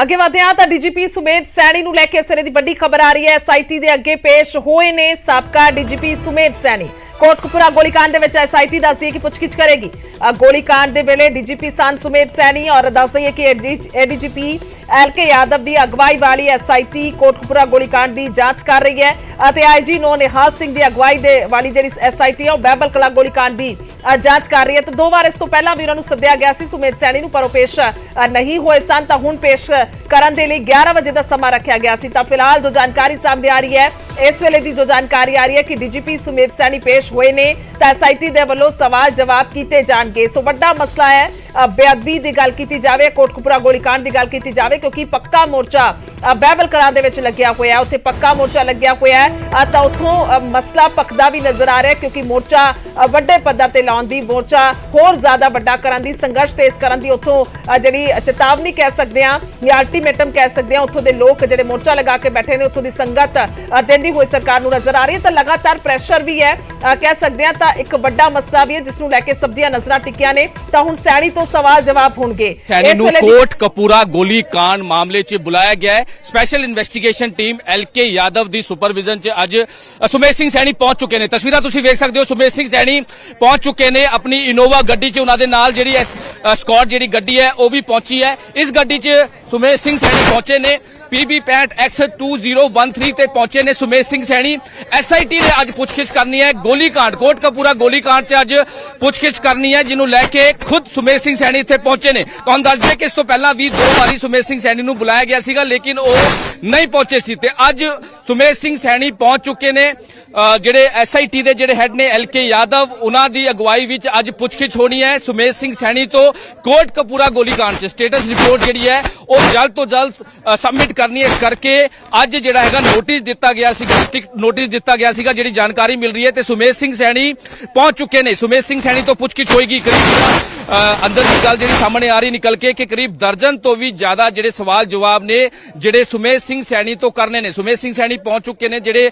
ਅੱਗੇ ਵਧਦੇ ਹਾਂ ਤਾਂ ਡੀਜੀਪੀ ਸੁਮੇਧ ਸੈਣੀ ਨੂੰ ਲੈ ਕੇ ਇਸ ਵੇਲੇ ਦੀ ਵੱਡੀ ਖਬਰ ਆ ਰਹੀ ਹੈ। ਐਸਆਈਟੀ ਦੇ ਅੱਗੇ ਪੇਸ਼ ਹੋਏ ਨੇ ਸਾਬਕਾ ਡੀਜੀਪੀ ਸੁਮੇਧ ਸੈਣੀ। ਕੋਟਕਪੂਰਾ ਗੋਲੀकांड ਦੇ ਵਿੱਚ ਐਸਆਈਟੀ ਦੱਸਦੀ ਹੈ ਕਿ ਪੁੱਛਗਿੱਛ ਕਰੇਗੀ। ਗੋਲੀकांड ਦੇ ਵੇਲੇ ਡੀਜੀਪੀ ਸਨ ਸੁਮੇਧ ਸੈਣੀ ਔਰ ਦੱਸਦੀ ਹੈ ਕਿ एडीजीपी एलके यादव की अगवाई वाली एसआईटी कोटकपूरा गोलीकांड की जांच कर रही है। आईजी नो निहाल सिंह की अगवाई वाली जी एसआईटी है बैबल कला गोलीकांड की जांच कर रही है। तो दो बार इस तो पहला भी उन्होंने सद्या गया सी सुमेध सैनी नूं, पर पेश नहीं हुए सन। तो हुण पेश करन दे लई 11 बजे का समा रखा गया सी। तो फिलहाल जो जानकारी सामने आ रही है, इस वेले की जो जानकारी आ रही है कि डीजीपी सुमेध सैनी पेश हुए ने तो एसआईटी दे वल्लों सवाल जवाब किए जाणगे। सो वड्डा मसला है बेअदबी की गल की जाए, कोटकपूरा गोलीकांड की गल की जाए, क्योंकि पक्का मोर्चा बैबल कला दे विच लग्या होया, उत्थे पक्का मोर्चा लग्या होया है। तो उत्थों मसला पकदा भी नजर आ रहा है, क्योंकि मोर्चा वड्डे पद्धर ते लाउण दी, मोर्चा होर ज्यादा वड्डा करन दी, संघर्ष तेज करन दी उत्थों जिहड़ी चेतावनी कह सकदे हां या अल्टीमेटम कह सकदे हां, उत्थों दे लोक जिहड़े मोर्चा लगा के बैठे ने, उत्थों दी संगत देंदी होई सरकार नूं नजर आ रही है। तो लगातार प्रैशर भी है कह सकदे हां। तो एक वड्डा मसला भी है जिस नूं लैके सब दियां नज़रां टिकियां ने। तो हुण सैनी तो सवाल जवाब होणगे। सैनी नूं कोटकपूरा गोलीकांड मामले च बुलाया गया है। Special investigation team LK Yadav की सुपरविजन च अज सुमेध सिंह सैनी पहुंच चुके हैं। तस्वीरां तुसीं वेख सकते हो, सुमेध सिंह सैनी पहुंच चुके हैं अपनी इनोवा गड्डी च। उन्हां दे नाल जिहड़ी स्कॉट जिहड़ी गड्डी है वह भी पहुंची है। इस गड्डी च सुमेध सिंह सैनी पहुंचे ने, PB 65X2013 ते पहुंचे ने सुमेध सिंह सैनी। एसआईटी ने अज पुछगिछ करनी है गोलीकांड, कोटकपूरा गोलीकांड च अज पुछगिछ करनी है, जिन्होंने लैके खुद सुमेध सिंह सैनी इत्थे पहुंचे ने। तुहानूं दस दईए कि इस तो पहला भी 2 बारी सुमेध सिंह सैनी नूं बुलाया गया सीगा, लेकिन वो नहीं पहुंचे सी। ते अज सुमेध सिंह सैनी पहुंच चुके ने। ਜਿਹੜੇ एसआईटी ਦੇ ਜਿਹੜੇ ਹੈਡ ਨੇ एलके यादव, ਉਹਨਾਂ ਦੀ ਅਗਵਾਈ ਵਿੱਚ ਅੱਜ ਪੁੱਛਗਿੱਛ ਹੋਣੀ ਹੈ ਸੁਮੇਧ ਸਿੰਘ ਸੈਣੀ ਤੋਂ। ਕੋਟਕਪੂਰਾ ਗੋਲੀकांड 'ਚ ਸਟੇਟਸ ਰਿਪੋਰਟ ਜਿਹੜੀ ਹੈ ਉਹ ਜਲਦ ਤੋਂ ਜਲਦ ਸਬਮਿਟ ਕਰਨੀ ਹੈ। ਇਸ ਕਰਕੇ ਅੱਜ ਜਿਹੜਾ ਹੈਗਾ ਨੋਟਿਸ ਦਿੱਤਾ ਗਿਆ ਸੀਗਾ, ਸਟ੍ਰਿਕਟ ਨੋਟਿਸ ਦਿੱਤਾ ਗਿਆ ਸੀਗਾ। ਜਿਹੜੀ ਜਾਣਕਾਰੀ ਮਿਲ ਰਹੀ ਹੈ ਤੇ ਸੁਮੇਧ ਸਿੰਘ ਸੈਣੀ ਪਹੁੰਚ ਚੁੱਕੇ ਨੇ। ਸੁਮੇਧ ਸਿੰਘ ਸੈਣੀ ਤੋਂ ਪੁੱਛਗਿੱਛ ਹੋਏਗੀ। ਕਰੀਬ ਅੰਦਰ ਦੀ ਗੱਲ ਜਿਹੜੀ ਸਾਹਮਣੇ ਆ ਰਹੀ ਨਿਕਲ ਕੇ ਕਿ ਕਰੀਬ ਦਰਜਨ ਤੋਂ ਵੀ ਜ਼ਿਆਦਾ ਜਿਹੜੇ ਸਵਾਲ ਜਵਾਬ ਨੇ ਜਿਹੜੇ ਸੁਮੇਧ ਸਿੰਘ ਸੈਣੀ ਤੋਂ ਕਰਨੇ ਨੇ। ਸੁਮੇਧ ਸਿੰਘ ਸੈਣੀ ਪਹੁੰਚ ਚੁੱਕੇ ਨੇ। ਜਿਹੜੇ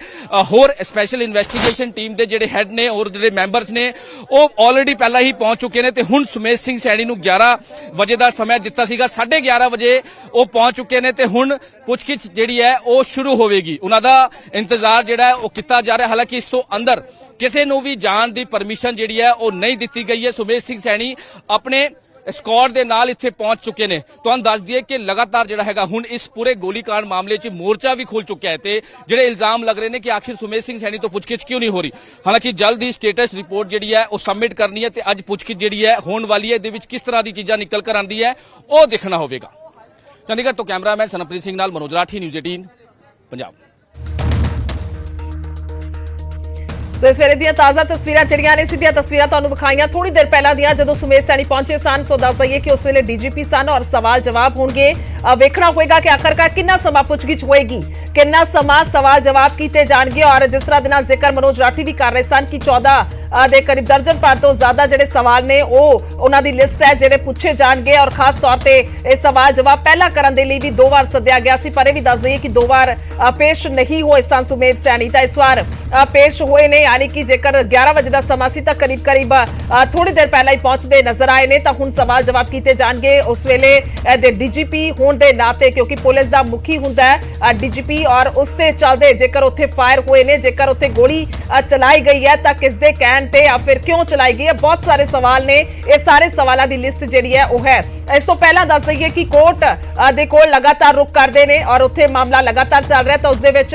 ਹੋਰ ਸਪੈਸ਼ਲ ਇਨਵੈਸਟੀਗੇਸ਼ਨ ਟੀਮ ਦੇ ਜਿਹੜੇ ਹੈਡ ਨੇ ਔਰ ਜਿਹੜੇ ਮੈਂਬਰਸ ਨੇ ਉਹ ਆਲਰੇਡੀ ਪਹਿਲਾਂ ਹੀ ਪਹੁੰਚ ਚੁੱਕੇ ਨੇ। ਤੇ ਹੁਣ ਸੁਮੇਧ ਸਿੰਘ ਸੈਣੀ ਨੂੰ 11 ਵਜੇ ਦਾ ਸਮਾਂ ਦਿੱਤਾ ਸੀਗਾ, 11:30 ਵਜੇ ਉਹ ਪਹੁੰਚ ਚੁੱਕੇ ਨੇ। ਤੇ ਹੁਣ ਪੁੱਛਗਿੱਛ ਜਿਹੜੀ ਹੈ ਉਹ ਸ਼ੁਰੂ ਹੋਵੇਗੀ। ਉਹਨਾਂ ਦਾ ਇੰਤਜ਼ਾਰ ਜਿਹੜਾ ਹੈ ਉਹ ਕੀਤਾ ਜਾ ਰਿਹਾ। ਹਾਲਾਂਕਿ ਇਸ ਤੋਂ ਅੰਦਰ ਕਿਸੇ ਨੂੰ ਵੀ ਜਾਣ ਦੀ ਪਰਮਿਸ਼ਨ ਜਿਹੜੀ ਹੈ ਉਹ ਨਹੀਂ ਦਿੱਤੀ ਗਈ ਹੈ। ਸੁਮੇਧ ਸਿੰਘ ਸੈਣੀ ਆਪਣੇ स्कॉट ਦੇ ਨਾਲ ਇੱਥੇ ਪਹੁੰਚ ਚੁੱਕੇ ਨੇ। ਤੁਹਾਨੂੰ ਦੱਸ ਦਈਏ ਕਿ ਲਗਾਤਾਰ ਜਿਹੜਾ ਹੈਗਾ ਹੁਣ ਇਸ ਪੂਰੇ ਗੋਲੀकांड ਮਾਮਲੇ 'ਚ ਮੋਰਚਾ ਵੀ ਖੁੱਲ ਚੁੱਕਿਆ ਹੈ ਤੇ ਜਿਹੜੇ ਇਲਜ਼ਾਮ ਲੱਗ ਰਹੇ ਨੇ ਕਿ ਆਖਿਰ ਸੁਮੇਧ ਸਿੰਘ ਸੈਣੀ ਤੋਂ ਪੁੱਛਗਿੱਛ ਕਿਉਂ ਨਹੀਂ ਹੋ ਰਹੀ। ਹਾਲਾਂਕਿ ਜਲਦ ਹੀ ਸਟੇਟਸ ਰਿਪੋਰਟ ਜਿਹੜੀ ਹੈ ਉਹ ਸਬਮਿਟ ਕਰਨੀ ਹੈ ਤੇ ਅੱਜ ਪੁੱਛਗਿੱਛ ਜਿਹੜੀ ਹੈ ਹੋਣ ਵਾਲੀ ਹੈ। ਇਹਦੇ ਵਿੱਚ ਕਿਸ ਤਰ੍ਹਾਂ ਦੀ ਚੀਜ਼ਾਂ ਨਿਕਲ ਕਰ ਆਉਂਦੀ ਹੈ ਉਹ ਦੇਖਣਾ ਹੋਵੇਗਾ। ਚੰਡੀਗੜ੍ਹ ਤੋਂ ਕੈਮਰਾਮੈਨ ਸਨਪ੍ਰੀਤ ਸਿੰਘ ਨਾਲ ਮਨੋਜ ਰਾਠੀ, ਨਿਊਜ਼ 18 ਪੰਜਾਬ। तो इस वेले दी ताज़ा तस्वीरां जड़ियां ने सीधियां तस्वीरां तुहानूं विखाईयां थोड़ी देर पहला दियां जदों सुमेध सैनी पहुंचे सन। सो दस दईए कि उस वेले डीजीपी सन और सवाल जवाब होणगे। वेखना होएगा कि आखिरकार कितना समा पुछगिछ होएगी, कितना समा सवाल जवाब किए जाणगे। और जिस तरह दे नाल जिक्र मनोज राठी भी कर रहे सन कि 14 ਦੇ ਕਰੀਬ ਦਰਜਨ ਪਰ ਤੋਂ ਜ਼ਿਆਦਾ ਜਿਹੜੇ ਸਵਾਲ ਨੇ ਉਹ ਉਹਨਾਂ ਦੀ ਲਿਸਟ ਹੈ ਜਿਹੜੇ ਪੁੱਛੇ ਜਾਣਗੇ। ਔਰ ਖਾਸ ਤੌਰ ਤੇ ਇਹ ਸਵਾਲ ਜਵਾਬ ਪਹਿਲਾਂ ਕਰਨ ਦੇ ਲਈ ਵੀ 2 ਵਾਰ ਸੱਦਿਆ ਗਿਆ ਸੀ, ਪਰ ਇਹ ਵੀ ਦੱਸ ਦਈਏ ਕਿ 2 ਵਾਰ ਪੇਸ਼ ਨਹੀਂ ਹੋਏ ਸਨ ਸੁਮੇਧ ਸੈਣੀ। ਤਾਂ ਇਸ ਵਾਰ ਪੇਸ਼ ਹੋਏ ਨੇ, ਯਾਨੀ ਕਿ ਜੇਕਰ 11 ਵਜੇ ਦਾ ਸਮਾਂ ਸੀ ਤਾਂ ਕਰੀਬ ਥੋੜੀ ਦੇਰ ਪਹਿਲਾਂ ਹੀ ਪਹੁੰਚਦੇ ਨਜ਼ਰ ਆਏ ਨੇ। ਤਾਂ ਹੁਣ ਸਵਾਲ ਜਵਾਬ ਕੀਤੇ ਜਾਣਗੇ। ਉਸ ਵੇਲੇ ਦੇ ਡੀਜੀਪੀ ਹੋਣ ਦੇ ਨਾਤੇ, ਕਿਉਂਕਿ ਪੁਲਿਸ ਦਾ ਮੁਖੀ ਹੁੰਦਾ ਹੈ ਡੀਜੀਪੀ, ਔਰ ਉਸ ਤੇ ਚੱਲਦੇ ਜੇਕਰ ਉੱਥੇ ਫਾਇਰ ਹੋਏ ਨੇ, ਜੇਕਰ ਉੱਥੇ ਗੋਲੀ ਚਲਾਈ ਗਈ ਹੈ ਤਾਂ ਕਿਸ ਦੇ ਕਹਿਣ ਤੇ या फिर क्यों चलाई गई है, बहुत सारे सवाल ने। ये सारे सवालों की लिस्ट जिहड़ी है वो है। इस तो पहला दस दईए कि कोर्ट दे कोल लगातार रुख करते हैं और उत्थे मामला लगातार चल रहा है। तो उस दे विच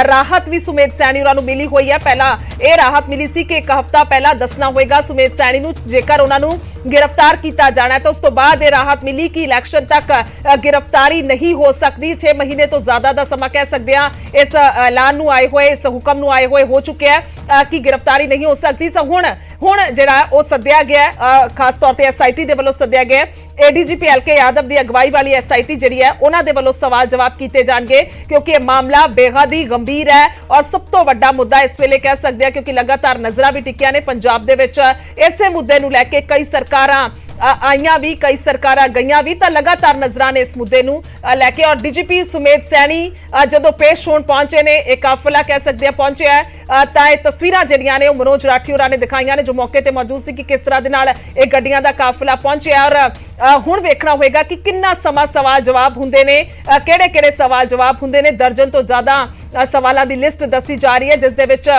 राहत भी सुमेध सैनी होरां नूं मिली हुई है। पहला ये राहत मिली सी कि 1 हफ्ता पहला दसना होएगा सुमेध सैनी नूं जेकर उन्हां नूं गिरफ्तार किया जाना है। तो उस तो बाद ये राहत मिली कि इलैक्शन तक गिरफ्तारी नहीं हो सकती। 6 महीने तो ज्यादा का समा कह सकते हैं इस ऐलान नूं आए हुए, इस हुक्म नूं आए हुए हो चुके हैं कि गिरफ्तारी नहीं हो सकती। सो हुण जिहड़ा वो सद्दिया गया, खास तौर पर एसआईटी दे वल्लों सद्दिया गया। एडीजीपी एलके यादव की अगवाई वाली एसआईटी जिहड़ी है उन्हां दे वल्लों सवाल जवाब किए जाणगे, क्योंकि यह मामला बेहद ही गंभीर है और सब तो वड्डा मुद्दा इस वेले कह सकते हैं, क्योंकि लगातार नज़रां भी टिकियां ने पंजाब दे विच इसे मुद्दे नूं लैके। कई सरकारां ਆਈਆਂ ਵੀ, ਕਈ ਸਰਕਾਰਾਂ ਗਈਆਂ ਵੀ, ਤਾਂ ਲਗਾਤਾਰ ਨਜ਼ਰਾਂ ਨੇ ਇਸ ਮੁੱਦੇ ਨੂੰ ਲੈ ਕੇ। ਔਰ ਡੀਜੀਪੀ ਸੁਮੇਧ ਸੈਣੀ ਜਦੋਂ ਪੇਸ਼ ਹੋਣ ਪਹੁੰਚੇ ਨੇ, ਇਹ ਕਾਫਲਾ ਕਹਿ ਸਕਦੇ ਆ ਪਹੁੰਚਿਆ ਹੈ, ਤਾਂ ਇਹ ਤਸਵੀਰਾਂ ਜਿਹੜੀਆਂ ਨੇ ਉਹ ਮਨੋਜ ਰਾਠੀ ਹੋਰਾਂ ਨੇ ਦਿਖਾਈਆਂ ਨੇ, ਜੋ ਮੌਕੇ ਤੇ ਮੌਜੂਦ ਸੀ, ਕਿ ਕਿਸ ਤਰ੍ਹਾਂ ਦੇ ਨਾਲ ਇਹ ਗੱਡੀਆਂ ਦਾ ਕਾਫਲਾ ਪਹੁੰਚਿਆ। ਔਰ ਹੁਣ ਵੇਖਣਾ ਹੋਏਗਾ ਕਿ ਕਿੰਨਾ ਸਮਾਂ ਸਵਾਲ ਜਵਾਬ ਹੁੰਦੇ ਨੇ, ਕਿਹੜੇ-ਕਿਹੜੇ ਸਵਾਲ ਜਵਾਬ ਹੁੰਦੇ ਨੇ। ਦਰਜਨ ਤੋਂ ਜ਼ਿਆਦਾ ਸਵਾਲਾਂ ਦੀ ਲਿਸਟ ਦੱਸੀ ਜਾ ਰਹੀ ਹੈ, ਜਿਸ ਦੇ ਵਿੱਚ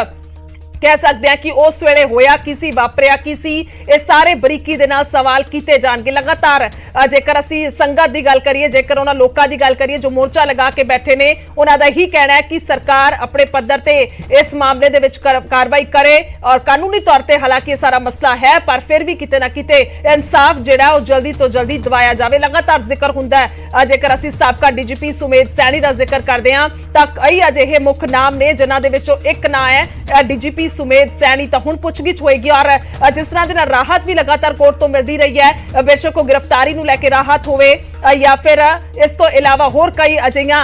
ਕਹਿ ਸਕਦੇ हैं कि उस वेले होया किसी वापरिया किसी, ये सारे बरीकी दे नाल सवाल कीते जाणगे। लगातार जेकर असी संगत दी गल करिए, जेकर उन्हां लोकां दी गल करिए जो मोर्चा लगा के बैठे ने, उन्हां दा ही कहना है कि सरकार अपने पद्धर ते इस मामले दे विच कार्रवाई करे और कानूनी तौर ते हालांकि ये सारा मसला है, पर फिर भी किते ना किते इंसाफ जिहड़ा वो जल्दी तो जल्दी दिवाया जावे। लगातार जिक्र हुंदा है, जेकर असी साबका डीजीपी सुमेध सैणी दा जिक्र करदे हां तां कई अजिहे मुख नाम ने, जिन्हां दे विचों एक नाम है डीजीपी सुमेध सैणी। तो हुण पुछगिछ होएगी और जिस तरह दे नाल राहत भी लगातार कोर्ट तो मिलती रही है, बेशक गिरफ्तारी नूं लैके राहत होवे या फिर इस तो इलावा होर कई अजिहियां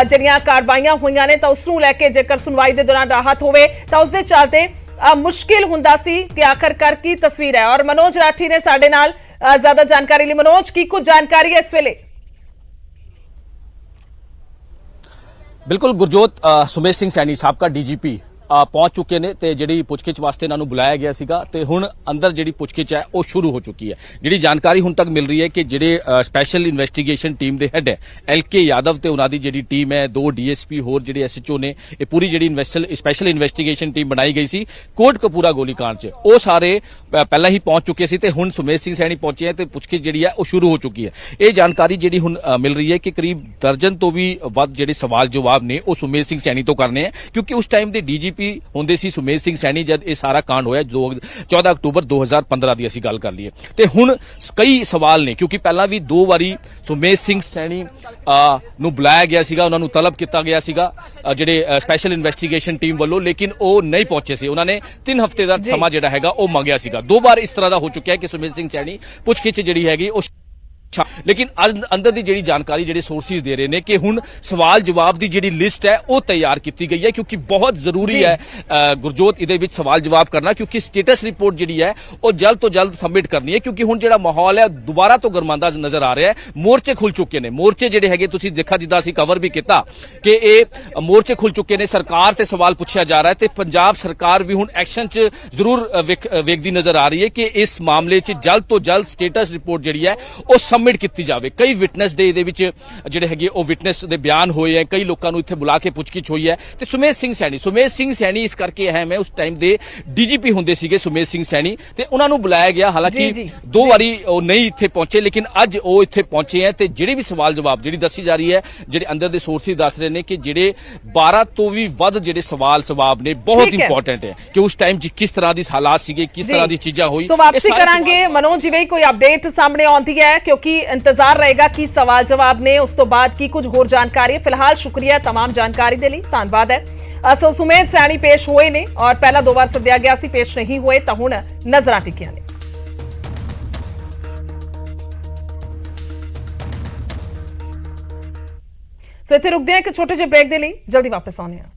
जिहड़ियां कार्रवाईयां होईयां ने, तां उस नूं लैके जेकर सुनवाई दे दौरान राहत होवे तां उस दे चलते मुश्किल हुंदा सी कि आखिरकार की तस्वीर है। और मनोज राठी ने साडे नाल ज्यादा जानकारी लई। मनोज, की कुछ जानकारी है इस वेले? बिल्कुल गुरजोत, सुमेध सिंह सैनी साबका डीजीपी पहुंच चुके ने ते जिहड़ी पुछगिछ वास्ते इन्हां नूं बुलाया गया सीगा ते हुण अंदर जिहड़ी पुछगिछ है वो शुरू हो चुकी है। जिहड़ी जानकारी हुण तक मिल रही है कि जिहड़े स्पैशल इन्वेस्टिगेशन टीम दे हेड है LK यादव ते उन्हां दी जिहड़ी टीम है, 2 DSP होर जिहड़े SHO ने, ये पूरी जिहड़ी स्पैशल इन्वेस्टिगेशन टीम बनाई गई सी कोटकपूरा गोलीकांड च, वो सारे पहला ही पहुंच चुके सी ते हुण सुमेध सिंह सैणी पहुंचे हैं ते पुछगिछ जिहड़ी है वो शुरू हो चुकी है। ये जानकारी जिहड़ी हुण मिल रही है कि करीब दर्जन तो भी वध जिहड़े सवाल जवाब ने वो सुमेध सिंह सैणी तो करने हैं, क्योंकि उस टाइम दे DGP ਹੁੰਦੇ ਸੀ ਸੁਮੇਧ ਸਿੰਘ ਸੈਣੀ ਜਦ ਇਹ ਸਾਰਾ ਕਾਂਡ ਹੋਇਆ 14 ਅਕਤੂਬਰ 2015 ਦੀ ਅਸੀਂ ਗੱਲ ਕਰ ਲਈਏ। ਤੇ ਹੁਣ ਕਈ ਸਵਾਲ ਨੇ, ਕਿਉਂਕਿ ਪਹਿਲਾਂ ਵੀ 2 ਵਾਰੀ ਸੁਮੇਧ ਸਿੰਘ ਸੈਣੀ ਨੂੰ ਬੁਲਾਇਆ ਗਿਆ ਸੀਗਾ, ਉਹਨਾਂ ਨੂੰ ਤਲਬ ਕੀਤਾ ਗਿਆ ਸੀਗਾ ਜਿਹੜੇ ਸਪੈਸ਼ਲ ਇਨਵੈਸਟੀਗੇਸ਼ਨ ਟੀਮ ਵੱਲੋਂ, ਲੇਕਿਨ ਉਹ ਨਹੀਂ ਪਹੁੰਚੇ ਸੀ। ਉਹਨਾਂ ਨੇ 3 ਹਫ਼ਤੇ ਦਾ ਸਮਾਂ ਜਿਹੜਾ ਹੈਗਾ ਉਹ ਮੰਗਿਆ ਸੀਗਾ। 2 ਵਾਰ ਇਸ ਤਰ੍ਹਾਂ ਦਾ ਹੋ ਚੁੱਕਿਆ ਕਿ ਸੁਮੇਧ ਸਿੰਘ ਸੈਣੀ ਪੁੱਛਗਿੱਛ ਜਿਹੜੀ ਹੈਗੀ ਉਹ लेकिन अंदर की जी जानकारी जो सोर्सिस दे रहे हैं कि हुण सवाल जवाब की जी लिस्ट है वो तैयार की गई है, क्योंकि बहुत जरूरी है गुरजोत ये सवाल जवाब करना, क्योंकि स्टेटस रिपोर्ट जी है वो जल्द तो जल्द सबमिट करनी है। क्योंकि हुण जो माहौल है दोबारा तो गरमांदा नजर आ रहा है, मोर्चे खुल चुके हैं। मोर्चे जोड़े है तुसीं देखा जिद्दां असीं कवर भी किया कि ये मोर्चे खुल चुके हैं, सरकार ते सवाल पूछा जा रहा है। तो पंजाब सरकार भी हुण एक्शन च जरूर वेखदी नजर आ रही है कि इस मामले च जल्द तो जल्द स्टेटस रिपोर्ट जी है वो सबमिट की जाए। कई विटनेस दे जिहड़े हैगे ओ विटनेस दे बयान होए हैं, कई लोगों इत्थे बुला के पुछगिछ हुई है। ते सुमेध सिंह सैनी इस करके अहम है, उस टाइम दे डीजीपी हुंदे सीगे सुमेध सिंह सैनी, ते उन्हां नूं बुलाया गया। हालांकि 2 वारी ओ नहीं इत्थे पहुंचे, लेकिन अज ओ इत्थे पहुंचे हैं। ते जिहड़े भी सवाल जवाब जिहड़ी दसी जा रही है, जिहड़े अंदर दे सोर्सिस दस रहे ने कि जिहड़े 12 तो भी वध जिहड़े सवाल जवाब ने बहुत इंपॉर्टेंट है कि उस टाइम किस तरह दी हालात सीगे, किस तरह दी चीजां होई। सो वापसी करांगे मनोज, जिवें कोई अपडेट सामने आउंदी है, क्योंकि इंतजार रहेगा कि सवाल जवाब ने उस तो बाद की कुछ होर जानकारी। फिलहाल शुक्रिया तमाम जानकारी दे लई, धन्नवाद है। सो सुमेध सैणी पेश होए ने और पहला 2 बार सद्या गया सी, पेश नहीं हुए, तां हुण नजरां टिकियां ने। सो इत्थे रुकदे हैं एक छोटे ਜਿਹੇ ब्रेक दे लई, जल्दी वापस आउने हैं।